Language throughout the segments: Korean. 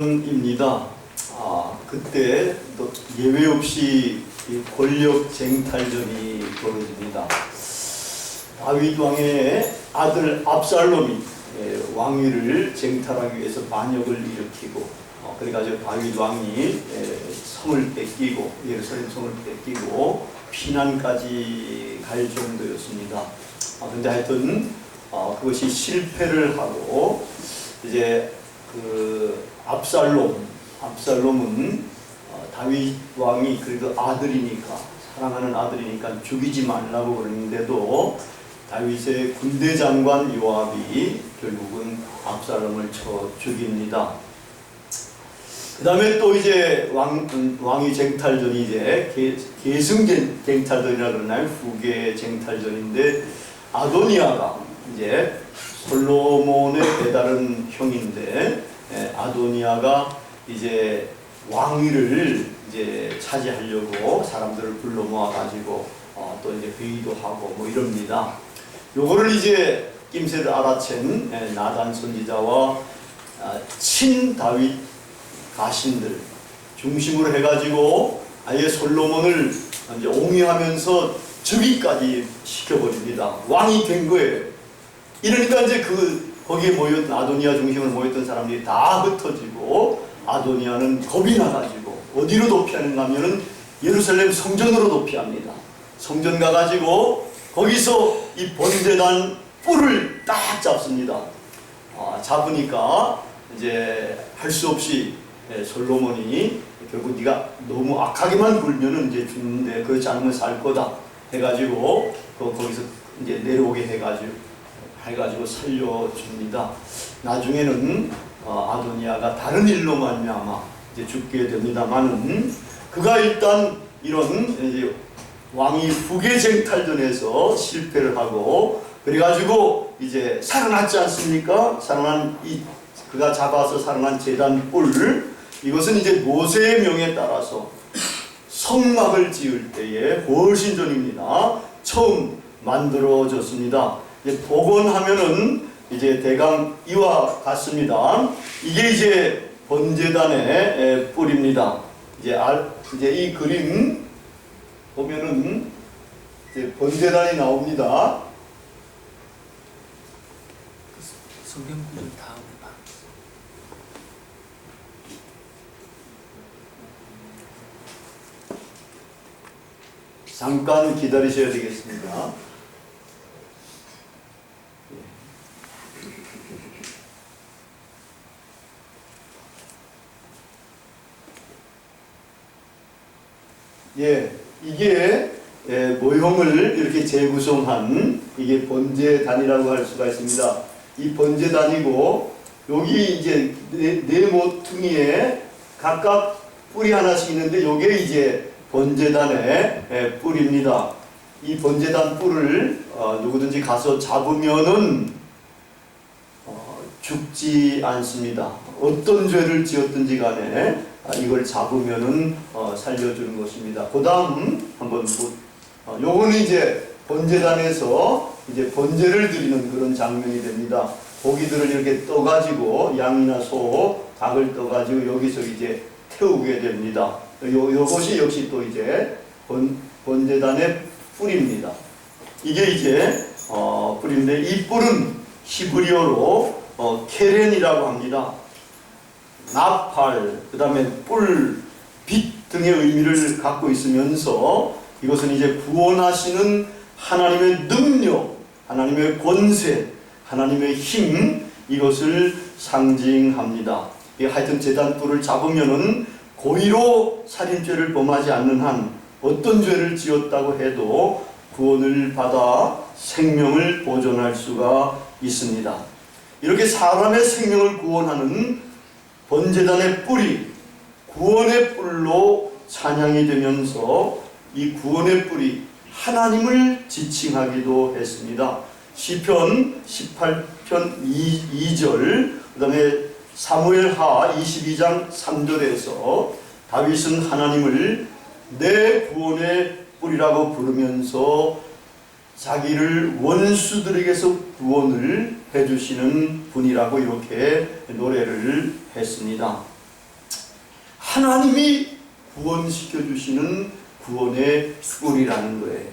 입니다. 그때 또 예외 없이 이 권력 쟁탈전이 벌어집니다. 다윗 왕의 아들 압살롬이 왕위를 쟁탈하기 위해서 반역을 일으키고, 그래가지고 다윗 왕이 성을 뺏기고 예루살렘 성을 뺏기고 피난까지 갈 정도였습니다. 근데 하여튼 그것이 실패를 하고 이제 압살롬은 다윗 왕이 그래도 아들이니까, 사랑하는 아들이니까 죽이지 말라고 그러는데도 다윗의 군대 장관 요압이 결국은 압살롬을 쳐 죽입니다. 그 다음에 또 이제 왕위 쟁탈전이 이제 계승 쟁탈전이라 그러나요? 후계 쟁탈전인데, 아도니아가 이제 솔로몬의 배다른 형인데, 아도니아가 이제 왕위를 이제 차지하려고 사람들을 불러 모아가지고 또 이제 회의도 하고 뭐 이럽니다. 요거를 이제 낌새를 알아챈 나단 선지자와 친 다윗 가신들 중심으로 해가지고 아예 솔로몬을 이제 옹위하면서 즉위까지 시켜버립니다. 왕이 된 거예요. 이러니까 이제 거기에 모였던 아도니아 중심으로 모였던 사람들이 다 흩어지고, 아도니아는 겁이 나가지고 어디로 도피하는가 하면은 예루살렘 성전으로 도피합니다. 성전 가가지고 거기서 이 번제단 뿔을 딱 잡습니다. 잡으니까 이제 할 수 없이 솔로몬이 결국 네가 너무 악하게만 굴면은 이제 죽는데 그렇지 않으면 살 거다 해가지고 거기서 이제 내려오게 해가지고 살려줍니다. 나중에는 아도니아가 다른 일로 말미암아 이제 죽게 됩니다만은, 그가 일단 이런 이제 왕위 후계 쟁탈전에서 실패를 하고 그래가지고 이제 살아났지 않습니까? 그가 잡아서 살아난 제단 뿔, 이것은 이제 모세의 명에 따라서 성막을 지을 때에 훨씬 전입니다. 처음 만들어졌습니다. 복원하면은 이제 대강 이와 같습니다. 이게 이제 번제단의 뿔입니다. 이제 이 그림 보면은 이제 번제단이 나옵니다. 성경 구절 다음에 봐. 잠깐 기다리셔야 되겠습니다. 이게 모형을 이렇게 재구성한 이게 번제단이라고 할 수가 있습니다. 이 번제단이고, 여기 이제 네 모퉁이에 각각 뿔이 하나씩 있는데, 요게 이제 번제단의 뿔입니다. 이 번제단 뿔을 누구든지 가서 잡으면은 죽지 않습니다. 어떤 죄를 지었든지 간에 이걸 잡으면은 살려주는 것입니다. 그 다음 한번 요거는 이제 번제단에서 이제 번제를 드리는 그런 장면이 됩니다. 고기들을 이렇게 떠가지고, 양이나 소, 닭을 떠가지고 여기서 이제 태우게 됩니다. 요것이 역시 또 이제 번제단의 뿔입니다. 이게 이제 뿔인데, 이 뿔은 히브리어로 케렌이라고 합니다. 나팔, 그 다음에 뿔, 빛 등의 의미를 갖고 있으면서, 이것은 이제 구원하시는 하나님의 능력, 하나님의 권세, 하나님의 힘, 이것을 상징합니다. 하여튼 제단뿔을 잡으면은 고의로 살인죄를 범하지 않는 한 어떤 죄를 지었다고 해도 구원을 받아 생명을 보존할 수가 있습니다. 이렇게 사람의 생명을 구원하는 번제단의 뿔이 구원의 뿔로 찬양이 되면서, 이 구원의 뿔이 하나님을 지칭하기도 했습니다. 시편 18편 2절, 그 다음에 사무엘하 22장 3절에서 다윗은 하나님을 내 구원의 뿔이라고 부르면서 자기를 원수들에게서 구원을 해주시는 분이라고 이렇게 노래를 했습니다. 하나님이 구원시켜 주시는 구원의 뿔이라는 거예요.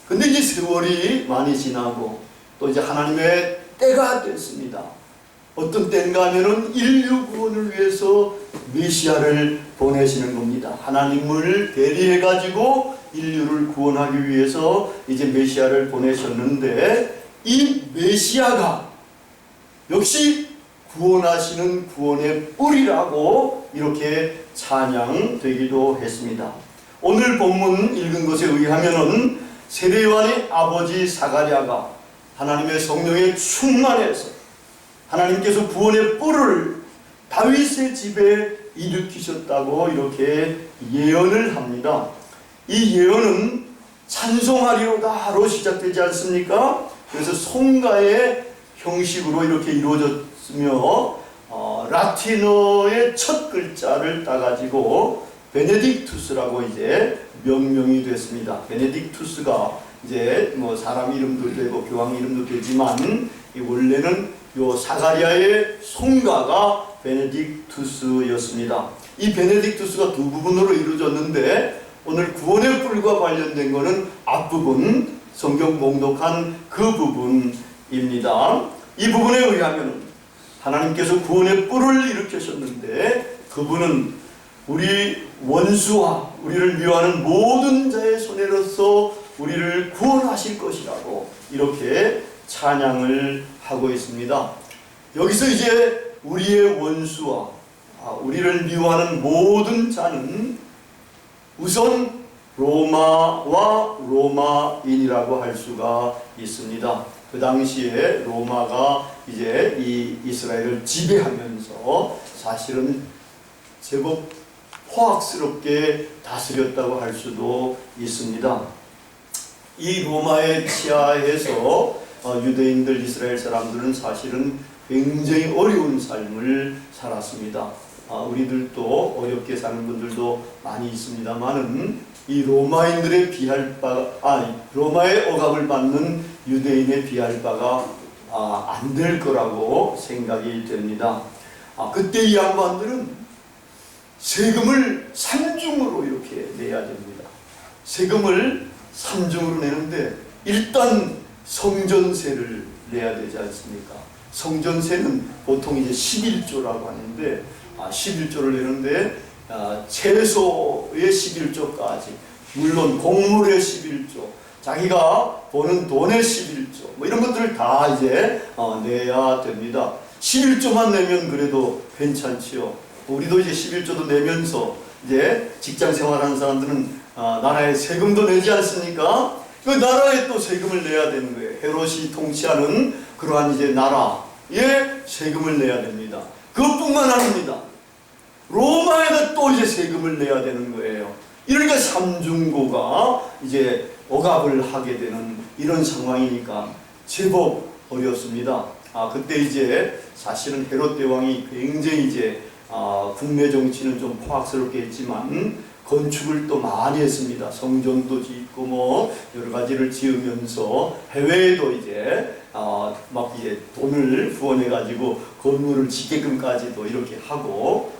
근데 이제 세월이 많이 지나고 또 이제 하나님의 때가 됐습니다. 어떤 때인가 하면은 인류 구원을 위해서 메시아를 보내시는 겁니다. 하나님을 대리해 가지고 인류를 구원하기 위해서 이제 메시아를 보내셨는데, 이 메시아가 역시 구원하시는 구원의 뿔이라고 이렇게 찬양되기도 했습니다. 오늘 본문 읽은 것에 의하면은 세례요한의 아버지 사가랴가 하나님의 성령에 충만해서 하나님께서 구원의 뿔을 다윗의 집에 일으키셨다고 이렇게 예언을 합니다. 이 예언은 찬송하리로다로 시작되지 않습니까? 그래서 송가의 형식으로 이렇게 이루어졌으며 라틴어의 첫 글자를 따가지고 베네딕투스라고 이제 명명이 됐습니다. 베네딕투스가 이제 뭐 사람 이름도 되고 교황 이름도 되지만 이 원래는 요 사가랴의 송가가 베네딕투스였습니다. 이 베네딕투스가 두 부분으로 이루어졌는데 오늘 구원의 뿔과 관련된 것은 앞부분, 성경 봉독한 그 부분입니다. 이 부분에 의하면 하나님께서 구원의 뿔을 일으키셨는데 그분은 우리 원수와 우리를 미워하는 모든 자의 손에로서 우리를 구원하실 것이라고 이렇게 찬양을 하고 있습니다. 여기서 이제 우리의 원수와 우리를 미워하는 모든 자는 우선 로마와 로마인이라고 할 수가 있습니다. 그 당시에 로마가 이제 이 이스라엘을 지배하면서 사실은 제법 포악스럽게 다스렸다고 할 수도 있습니다. 이 로마의 치하에서 유대인들, 이스라엘 사람들은 사실은 굉장히 어려운 삶을 살았습니다. 우리들도 어렵게 사는 분들도 많이 있습니다만은 이 로마인들의 로마의 억압을 받는 유대인의 비할 바가 안 될 거라고 생각이 됩니다. 그때 이 양반들은 세금을 산중으로 이렇게 내야 됩니다. 세금을 산중으로 내는데 일단 성전세를 내야 되지 않습니까? 성전세는 보통 이제 11조라고 하는데 11조를 내는데 채소의 11조까지, 물론 곡물의 11조, 자기가 버는 돈의 11조, 뭐 이런 것들을 다 이제 내야 됩니다. 11조만 내면 그래도 괜찮지요. 우리도 이제 11조도 내면서 이제 직장 생활하는 사람들은 나라에 세금도 내지 않습니까? 그 나라에 또 세금을 내야 되는 거예요. 헤롯이 통치하는 그러한 이제 나라에 세금을 내야 됩니다. 그것뿐만 아닙니다. 로마에다 또 이제 세금을 내야 되는 거예요. 이러니까 삼중고가 이제 억압을 하게 되는 이런 상황이니까 제법 어렵습니다. 그때 이제 사실은 헤롯 대왕이 굉장히 이제 국내 정치는 좀 포악스럽게 했지만 건축을 또 많이 했습니다. 성전도 짓고 뭐 여러 가지를 지으면서 해외에도 이제 막 이제 돈을 후원해 가지고 건물을 짓게끔까지도 이렇게 하고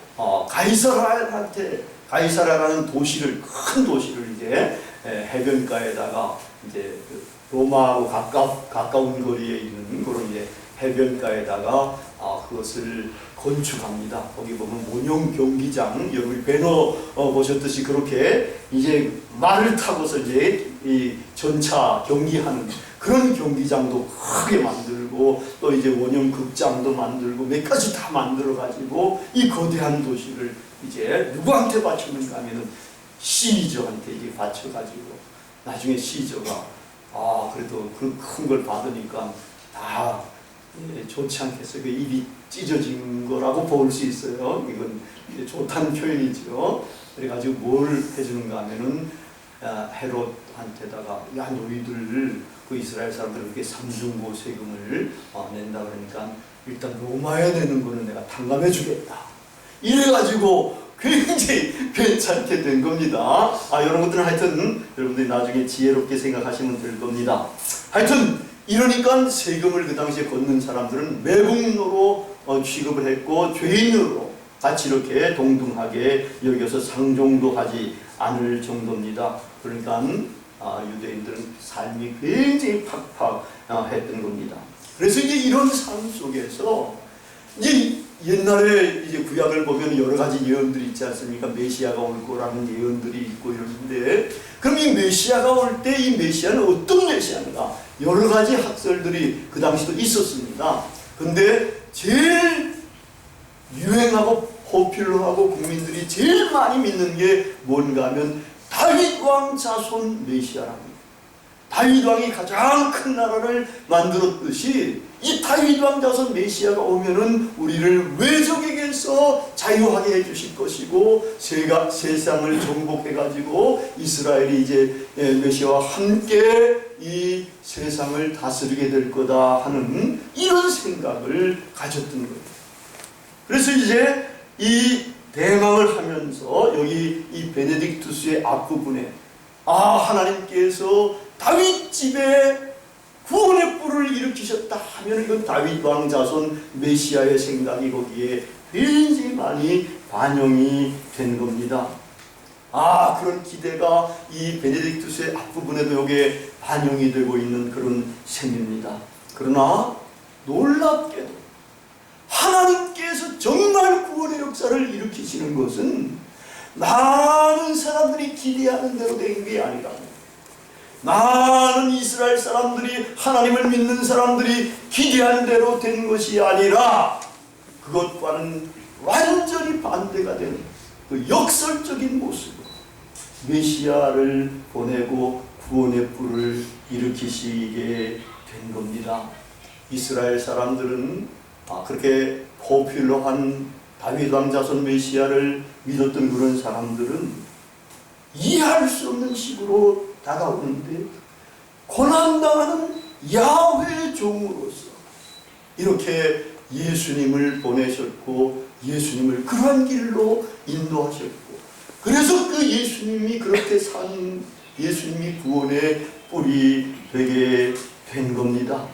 가이사라라는 도시를, 큰 도시를 이제 해변가에다가 이제 로마하고 가까운 거리에 있는 그런 이제 해변가에다가 그것을 건축합니다. 거기 보면 모형 경기장, 여러분이 배너 보셨듯이 그렇게 이제 말을 타고서 이제 이 전차 경기하는 그런 경기장도 크게 만들고 또 이제 원형 극장도 만들고 몇 가지 다 만들어 가지고 이 거대한 도시를 이제 누구한테 바쳤는가 하면은 시저한테 이제 바쳐 가지고 나중에 시저가 그래도 그 큰 걸 받으니까 다 좋지 않겠어요. 그 입이 찢어진 거라고 볼 수 있어요. 이건 좋다는 표현이죠. 그래가지고 뭘 해주는가 하면은 헤롯한테다가 야 너희들 그 이스라엘 사람들 그렇게 삼중고 세금을 낸다 그러니까 일단 로마에 내는 거는 내가 탕감해 주겠다. 이래가지고 굉장히 괜찮게 된 겁니다. 이런 것들은 하여튼 여러분들이 나중에 지혜롭게 생각하시면 될 겁니다. 하여튼 이러니까 세금을 그 당시에 걷는 사람들은 매국노로 취급을 했고 죄인으로 같이 이렇게 동등하게 여겨서 상종도 하지 않을 정도입니다. 그러니까 유대인들은 삶이 굉장히 팍팍했던 겁니다. 그래서 이제 이런 삶 속에서 이제 옛날에 이제 구약을 보면 여러 가지 예언들이 있지 않습니까? 메시아가 올 거라는 예언들이 있고 이러는데, 그럼 이 메시아가 올 때 이 메시아는 어떤 메시아인가? 여러 가지 학설들이 그 당시도 있었습니다. 근데 제일 유행하고 포퓰러하고 국민들이 제일 많이 믿는 게 뭔가 하면 다윗 왕 자손 메시아랍니다. 다윗 왕이 가장 큰 나라를 만들었듯이 이 다윗 왕 자손 메시아가 오면은 우리를 외적에게서 자유하게 해주실 것이고, 세상을 정복해가지고 이스라엘이 이제 메시아와 함께 이 세상을 다스리게 될 거다 하는 이런 생각을 가졌던 거예요. 그래서 이제 이 대망을 하면서 여기 이 베네딕투스의 앞부분에 하나님께서 다윗 집에 구원의 뿔을 일으키셨다 하면 이건 다윗 왕 자손 메시아의 생각이 거기에 굉장히 많이 반영이 된 겁니다. 그런 기대가 이 베네딕투스의 앞부분에도 여기에 반영이 되고 있는 그런 셈입니다. 그러나 놀랍게도 하나님께서 정말 구원의 역사를 일으키시는 것은 많은 사람들이 기대하는 대로 된 게 아니라, 많은 이스라엘 사람들이, 하나님을 믿는 사람들이 기대한 대로 된 것이 아니라 그것과는 완전히 반대가 되는 그 역설적인 모습으로 메시아를 보내고 구원의 뿔을 일으키시게 된 겁니다. 이스라엘 사람들은 그렇게 포퓰러한 다윗 왕 자손 메시아를 믿었던 그런 사람들은 이해할 수 없는 식으로 다가오는데, 고난당하는 야훼의 종으로서 이렇게 예수님을 보내셨고 예수님을 그러한 길로 인도하셨고, 그래서 그 예수님이 그렇게 산 예수님이 구원의 뿔이 되게 된 겁니다.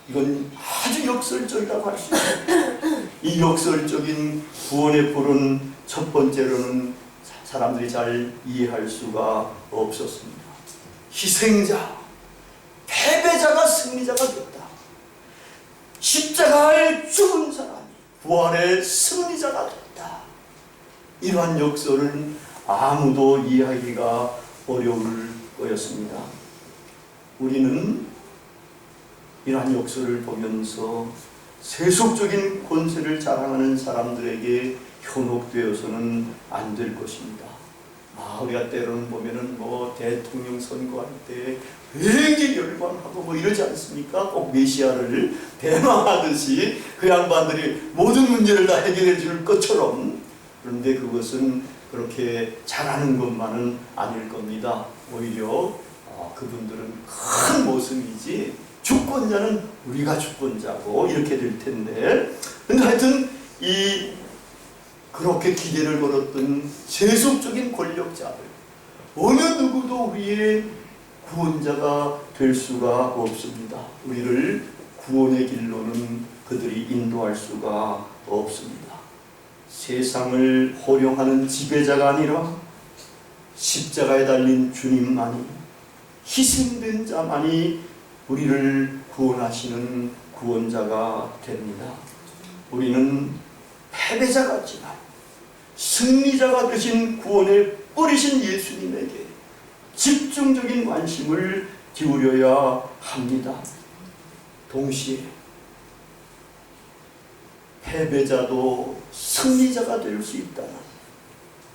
이건 아주 역설적이라고 할 수 있습니다. 이 역설적인 구원의 뿔은 첫 번째로는 사람들이 잘 이해할 수가 없었습니다. 희생자, 패배자가 승리자가 됐다. 십자가에 죽은 사람이 부활의 승리자가 됐다. 이러한 역설은 아무도 이해하기가 어려울 거였습니다. 우리는 이러한 역설을 보면서 세속적인 권세를 자랑하는 사람들에게 현혹되어서는 안 될 것입니다. 우리가 때로는 보면은 대통령 선거할 때 굉장히 열광하고 이러지 않습니까? 꼭 메시아를 대망하듯이 그 양반들이 모든 문제를 다 해결해 줄 것처럼. 그런데 그것은 그렇게 잘하는 것만은 아닐 겁니다. 오히려 그분들은 큰 모습이지 주권자는 우리가 주권자고 이렇게 될 텐데, 근데 하여튼 그렇게 기대를 걸었던 세속적인 권력자들, 어느 누구도 우리의 구원자가 될 수가 없습니다. 우리를 구원의 길로는 그들이 인도할 수가 없습니다. 세상을 호령하는 지배자가 아니라 십자가에 달린 주님만이, 희생된 자만이 우리를 구원하시는 구원자가 됩니다. 우리는 패배자 같지만 승리자가 되신 구원의 뿌리신 예수님에게 집중적인 관심을 기울여야 합니다. 동시에 패배자도 승리자가 될 수 있다는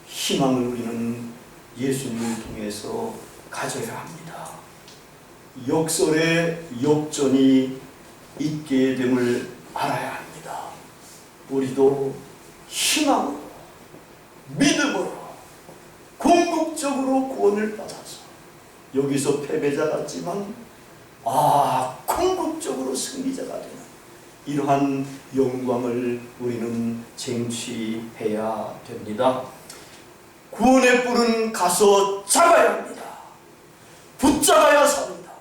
희망을 우리는 예수님을 통해서 가져야 합니다. 역설의 역전이 있게 됨을 알아야 합니다. 우리도 희망으로, 믿음으로, 궁극적으로 구원을 받아서 여기서 패배자 같지만 궁극적으로 승리자가 되는 이러한 영광을 우리는 쟁취해야 됩니다. 구원의 뿔은 가서 잡아야 합니다. 붙잡아야 삽니다.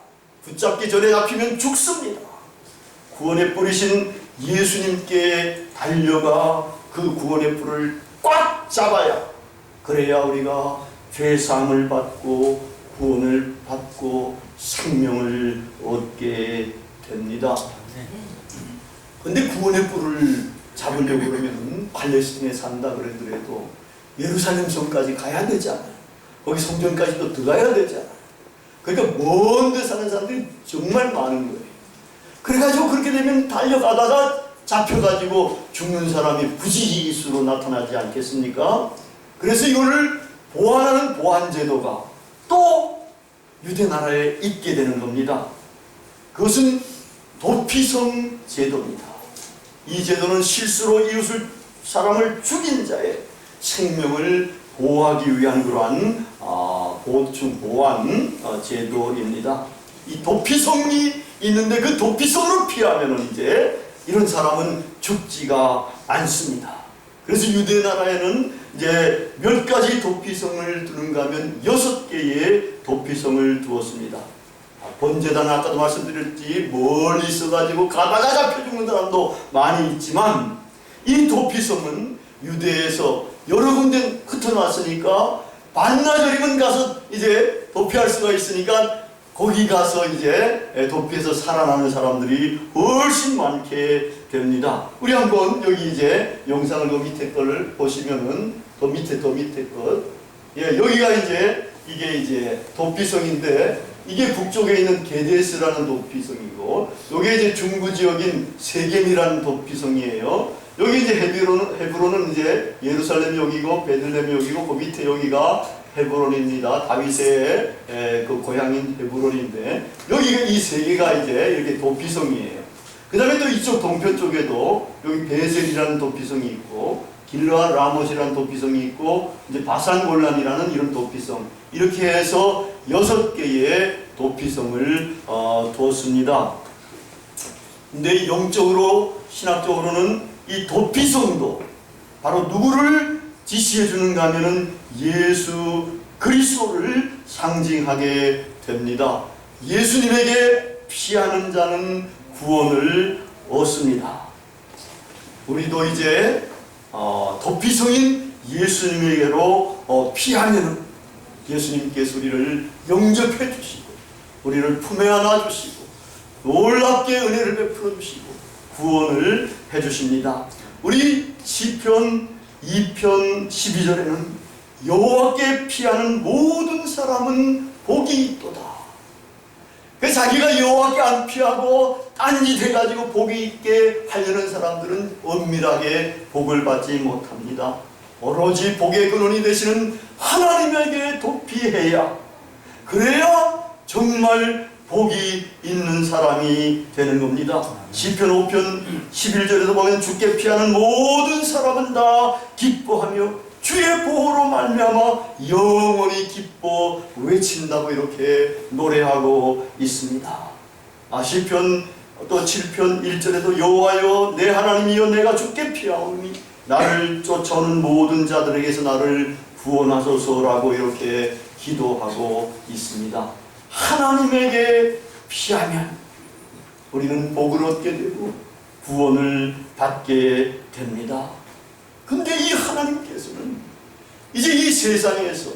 붙잡기 전에 잡히면 죽습니다. 구원의 뿔이신 예수님께 달려가 그 구원의 불을 꽉 잡아야, 그래야 우리가 죄사함을 받고 구원을 받고 생명을 얻게 됩니다. 근데 구원의 불을 잡으려고 그러면 팔레스틴에 산다 그러더라도 예루살렘 성까지 가야 되잖아요. 거기 성전까지 또 들어가야 되잖아요. 그러니까 먼 데 사는 사람들이 정말 많은 거예요. 그래가지고 그렇게 되면 달려가다가 잡혀가지고 죽는 사람이 부지기수로 나타나지 않겠습니까? 그래서 이거를 보완하는 보완제도가 또 유대 나라에 있게 되는 겁니다. 그것은 도피성 제도입니다. 이 제도는 실수로 이웃을 사람을 죽인 자의 생명을 보호하기 위한 그러한 보충 보완 제도입니다. 이 도피성이 있는데 그 도피성으로 피하면은 이제 이런 사람은 죽지가 않습니다. 그래서 유대 나라에는 이제 몇 가지 도피성을 두는가 하면 6개의 도피성을 두었습니다. 번제단 아까도 말씀드렸지 멀리 있어가지고 가다가 잡혀 죽는 사람도 많이 있지만 이 도피성은 유대에서 여러 군데 흩어놨으니까 반나절이면 가서 이제 도피할 수가 있으니까 거기 가서 이제 도피해서 살아나는 사람들이 훨씬 많게 됩니다. 우리 한번 여기 이제 영상을 그 밑에 걸 보시면은 더 밑에 것, 예, 여기가 이게 이제 도피성인데 이게 북쪽에 있는 게데스라는 도피성이고 여기 이제 중부 지역인 세겜이라는 도피성이에요. 여기 이제 헤브론은 이제 예루살렘 여기고 베들레헴 여기고 그 밑에 여기가 헤브론입니다. 다윗의 그 고향인 헤브론인데 여기가 이 세 개가 이제 이렇게 도피성이에요. 그 다음에 또 이쪽 동편 쪽에도 여기 베셀이라는 도피성이 있고 길르앗 라못이라는 도피성이 있고 이제 바산 골란이라는 이런 도피성, 이렇게 해서 6개의 도피성을 두었습니다. 근데 영적으로 신학적으로는 이 도피성도 바로 누구를 지시해 주는가 하면은 예수 그리스도를 상징하게 됩니다. 예수님에게 피하는 자는 구원을 얻습니다. 우리도 이제 도피성인 예수님에게로 피하면은 예수님께서 우리를 영접해 주시고 우리를 품에 안아 주시고 놀랍게 은혜를 베풀어 주시고 구원을 해 주십니다. 우리 시편 2편 12절에는 여호와께 피하는 모든 사람은 복이 있도다. 자기가 여호와께 안 피하고 딴짓 해가지고 복이 있게 하려는 사람들은 엄밀하게 복을 받지 못합니다. 오로지 복의 근원이 되시는 하나님에게 도피해야, 그래야 정말 복이 있는 사람이 되는 겁니다. 시편 5편 11절에도 보면 주께 피하는 모든 사람은 다 기뻐하며 주의 보호로 말미암아 영원히 기뻐 외친다고 이렇게 노래하고 있습니다. 시편 또 7편 1절에도 여호와여 내 하나님이여 내가 주께 피하오니 나를 쫓아오는 모든 자들에게서 나를 구원하소서라고 이렇게 기도하고 있습니다. 하나님에게 피하면 우리는 복을 얻게 되고 구원을 받게 됩니다. 근데 이 하나님께서는 이제 이 세상에서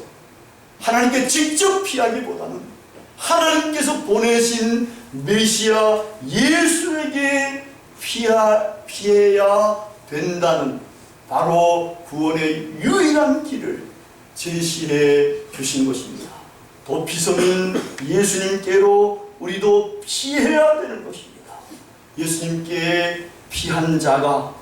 하나님께 직접 피하기보다는 하나님께서 보내신 메시아 예수에게 피해야 된다는 바로 구원의 유일한 길을 제시해 주신 것입니다. 도피성인 예수님께로 우리도 피해야 되는 것입니다. 예수님께 피한 자가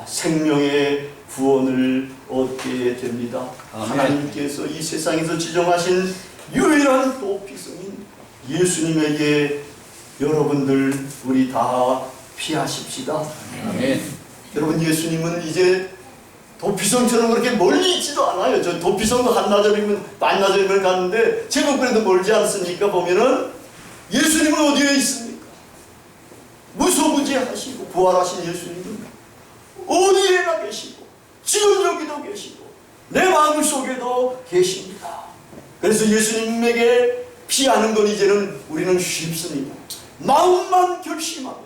생명의 구원을 얻게 됩니다. 아멘. 하나님께서 이 세상에서 지정하신 유일한 도피성인 예수님에게 여러분들 우리 다 피하십시다. 아멘. 여러분 예수님은 이제 도피성처럼 그렇게 멀리 있지도 않아요. 저 도피성도 한나절이면 반나절이면 갔는데 제법 그래도 멀지 않습니까? 보면은 예수님은 어디에 있습니까? 무소부지하시고 부활하신 예수님은 어디에나 계시고 지금 여기도 계시고 내 마음 속에도 계십니다. 그래서 예수님에게 피하는 건 이제는 우리는 쉽습니다. 마음만 결심하면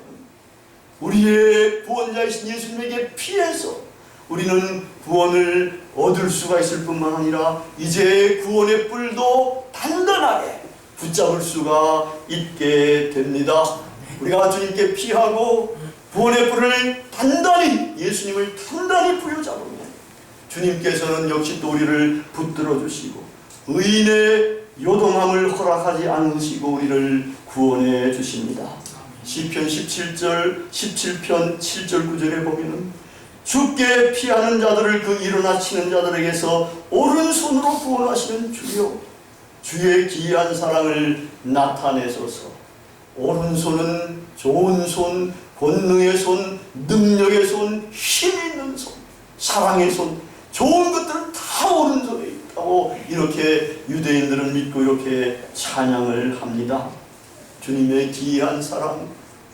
우리의 구원자이신 예수님에게 피해서 우리는 구원을 얻을 수가 있을 뿐만 아니라 이제 구원의 뿔도 단단하게 붙잡을 수가 있게 됩니다. 우리가 주님께 피하고 구원의 뿔을 단단히, 예수님을 단단히 부여잡으면 주님께서는 역시 또 우리를 붙들어 주시고 의인의 요동함을 허락하지 않으시고 우리를 구원해 주십니다. 시편 17편 7절 9절에 보면은 주께 피하는 자들을 그 일어나 치는 자들에게서 오른손으로 구원하시는 주여, 주의 기이한 사랑을 나타내소서. 오른손은 좋은 손, 권능의 손, 능력의 손, 힘 있는 손, 사랑의 손, 좋은 것들은 다 오른손에 있다고 이렇게 유대인들은 믿고 이렇게 찬양을 합니다. 주님의 기이한 사랑,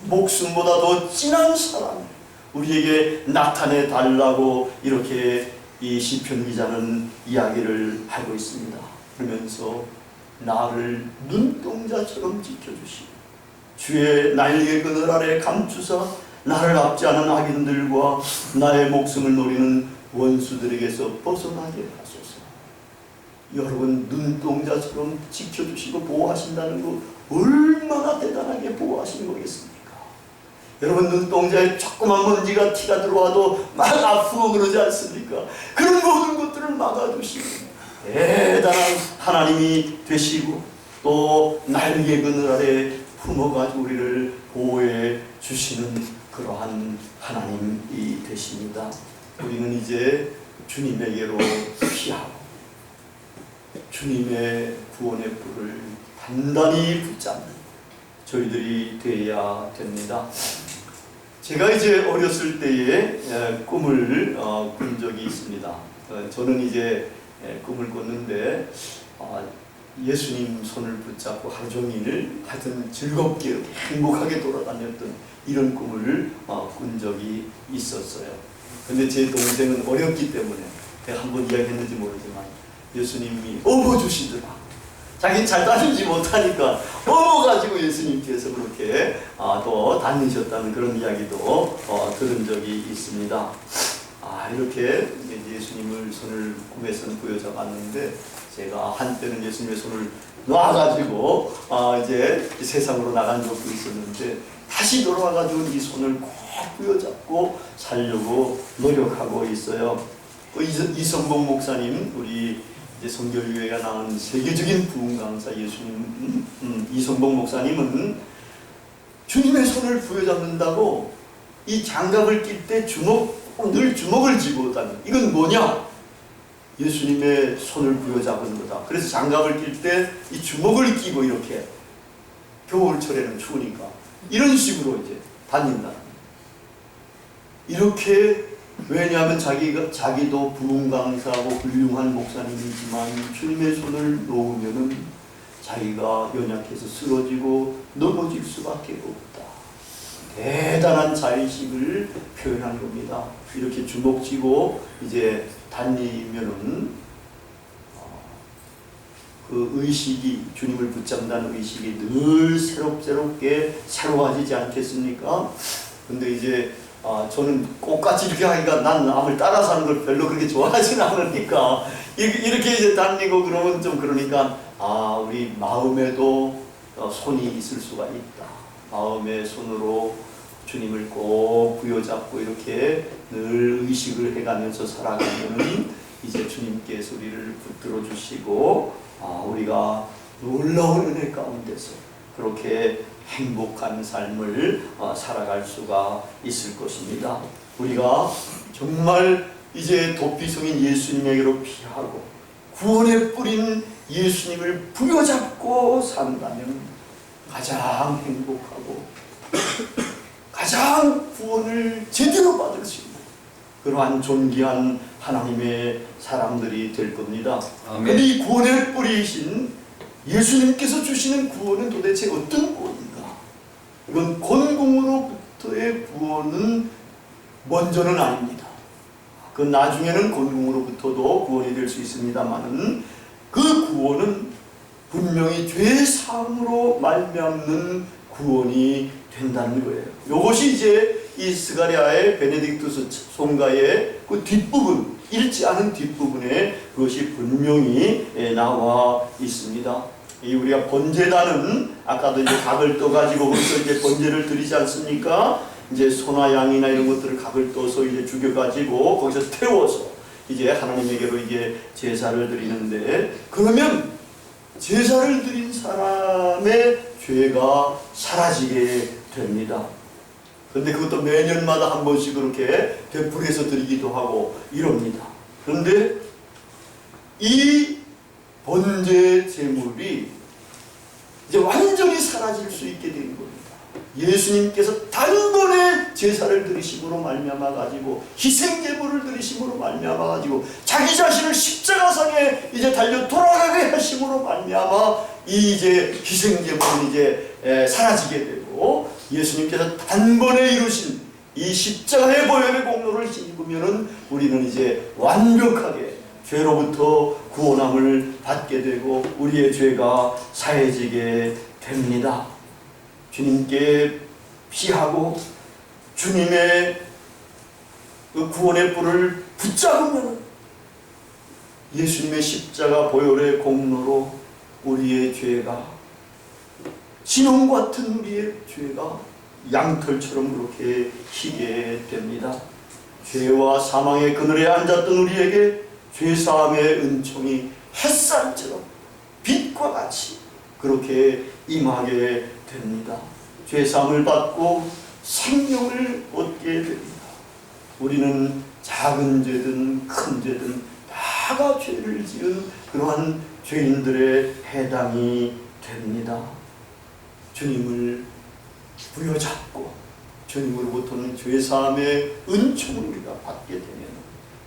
목숨보다 더 진한 사랑 우리에게 나타내 달라고 이렇게 이 시편 기자는 이야기를 하고 있습니다. 그러면서 나를 눈동자처럼 지켜주시고 주의 날개 그늘 아래 감추사 나를 앞지 않은 악인들과 나의 목숨을 노리는 원수들에게서 벗어나게 하소서. 여러분, 눈동자처럼 지켜주시고 보호하신다는 거 얼마나 대단하게 보호하신 거겠습니까? 여러분, 눈동자에 조그만 먼지가 티가 들어와도 막 아프고 그러지 않습니까? 그런 모든 것들을 막아주시고 대단한 하나님이 되시고 또 날개 그늘 아래 품어가지고 우리를 보호해 주시는 그러한 하나님이 되십니다. 우리는 이제 주님에게로 피하고 주님의 구원의 뿔을 단단히 붙잡는 저희들이 되어야 됩니다. 제가 이제 어렸을 때에 꿈을 꾼 적이 있습니다. 저는 이제 꿈을 꿨는데 예수님 손을 붙잡고 하루 종일 하여튼 즐겁게 행복하게 돌아다녔던 이런 꿈을 꾼 적이 있었어요. 근데 제 동생은 어렸기 때문에 제가 한번 이야기했는지 모르지만 예수님이 업어주시더라. 자기는 잘 다니지 못하니까 업어가지고 예수님께서 그렇게 또 다니셨다는 그런 이야기도 들은 적이 있습니다. 이렇게 예수님을 손을 꿈에서는 부여잡았는데 제가 한때는 예수님의 손을 놔가지고 이제 세상으로 나간 적도 있었는데 다시 돌아와가지고 이 손을 꼭 부여잡고 살려고 노력하고 있어요. 이성봉 목사님, 우리 이제 성결교회가 나온 세계적인 부흥 강사 예수님 이성봉 목사님은 주님의 손을 부여잡는다고 이 장갑을 낄 때 늘 주먹을 쥐고 다니. 이건 뭐냐? 예수님의 손을 부여잡은 거다. 그래서 장갑을 낄 때 이 주먹을 끼고 이렇게 겨울철에는 추우니까 이런 식으로 이제 다닌다. 이렇게 왜냐하면 자기도 부흥 강사하고 훌륭한 목사님이지만 주님의 손을 놓으면은 자기가 연약해서 쓰러지고 넘어질 수밖에 없다. 대단한 자의식을 표현한 겁니다. 이렇게 주먹쥐고 이제 다니면은 그 의식이, 주님을 붙잡는다는 의식이 늘 새로워지지 않겠습니까? 근데 이제 저는 똑같이 이렇게 하니까 난 남을 따라서 하는 걸 별로 그렇게 좋아하진 않으니까 이렇게 이제 다니고 그러면 좀 그러니까 우리 마음에도 손이 있을 수가 있다. 마음의 손으로 주님을 꼭 부여잡고 이렇게 늘 의식을 해가면서 살아가면 이제 주님께서 우리를 붙들어 주시고 우리가 놀라운 은혜 가운데서 그렇게 행복한 삶을 살아갈 수가 있을 것입니다. 우리가 정말 이제 도피성인 예수님에게로 피하고 구원의 뿌린 예수님을 부여잡고 산다면 가장 행복하고 가장 구원을 제대로 받을 수 있는 그러한 존귀한 하나님의 사람들이 될 겁니다. 그런데 이 구원의 뿌리이신 예수님께서 주시는 구원은 도대체 어떤 구원인가? 이건 권궁으로부터의 구원은 먼저는 아닙니다. 그 나중에는 권궁으로부터도 구원이 될 수 있습니다만은 그 구원은 분명히 죄 사함으로 말미암는 구원이 된다는 거예요. 이것이 이제 이 스가랴의 베네딕투스 송가의 그 뒷부분, 읽지 않은 뒷부분에 그것이 분명히 나와 있습니다. 이 우리가 번제단은 아까도 이제 각을 떠가지고 거기서 이제 번제를 드리지 않습니까? 이제 소나 양이나 이런 것들을 각을 떠서 이제 죽여가지고 거기서 태워서 이제 하나님에게로 이제 제사를 드리는데, 그러면 제사를 드린 사람의 죄가 사라지게 됩니다. 그런데 그것도 매년마다 한 번씩 그렇게 되풀이해서 드리기도 하고 이럽니다. 그런데 이 번제 제물이 이제 완전히 사라질 수 있게 된 겁니다. 예수님께서 단번에 제사를 드리심으로 말미암아 가지고, 희생 제물을 드리심으로 말미암아 가지고, 자기 자신을 십자가상에 이제 달려 돌아가게 하심으로 말미암아 이 이제 희생 제물은 이제 사라지게 되고, 예수님께서 단번에 이루신 이 십자가의 보혈의 공로를 힘입으면은 우리는 이제 완벽하게 죄로부터 구원함을 받게 되고 우리의 죄가 사해지게 됩니다. 주님께 피하고 주님의 그 구원의 뿔을 붙잡으면 예수님의 십자가 보혈의 공로로 우리의 죄가, 진홍 같은 우리의 죄가 양털처럼 그렇게 희게 됩니다. 죄와 사망의 그늘에 앉았던 우리에게 죄사함의 은총이 햇살처럼 빛과 같이 그렇게 임하게 됩니다. 죄사함을 받고 생명을 얻게 됩니다. 우리는 작은 죄든 큰 죄든 다가 죄를 지은 그러한 죄인들의 해당이 됩니다. 주님을 부여잡고 주님으로부터는 죄사함의 은총을 우리가 받게 되면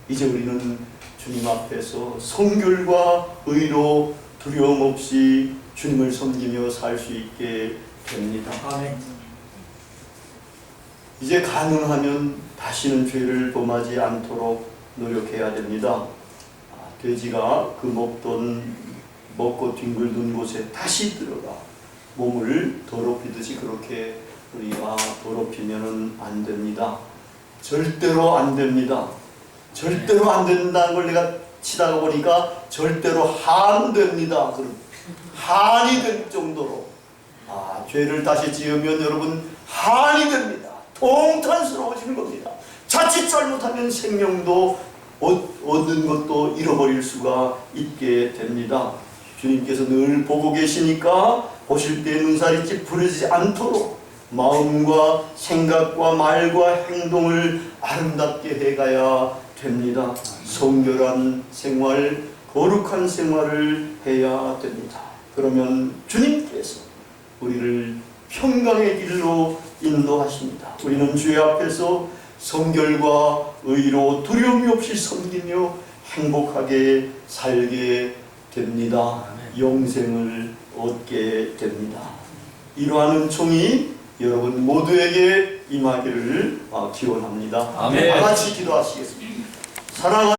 이제 우리는 주님 앞에서 성결과 의로 두려움 없이 주님을 섬기며 살 수 있게 됩니다. 아멘. 이제 가능하면 다시는 죄를 범하지 않도록 노력해야 됩니다. 돼지가 그 먹고 뒹굴던 곳에 다시 들어가 몸을 더럽히듯이 그렇게 우리가 더럽히면은 안 됩니다. 절대로 안 됩니다. 절대로 안 된다는 걸 내가 치다가 보니까 절대로 한됩니다. 한이 될 정도로 죄를 다시 지으면 여러분 한이 됩니다. 통탄스러워지는 겁니다. 자칫 잘못하면 생명도 얻는 것도 잃어버릴 수가 있게 됩니다. 주님께서 늘 보고 계시니까 보실 때 눈살이 찌푸려지지 않도록 마음과 생각과 말과 행동을 아름답게 해가야 됩니다. 성결한 생활, 거룩한 생활을 해야 됩니다. 그러면 주님께서 우리를 평강의 길로 인도하십니다. 우리는 주의 앞에서 성결과 의로 두려움이 없이 섬기며 행복하게 살게 됩니다. 영생을 얻게 됩니다. 이러한 은총이 여러분 모두에게 임하기를 기원합니다. 아멘. 다 같이 기도하시겠습니다. 사랑하는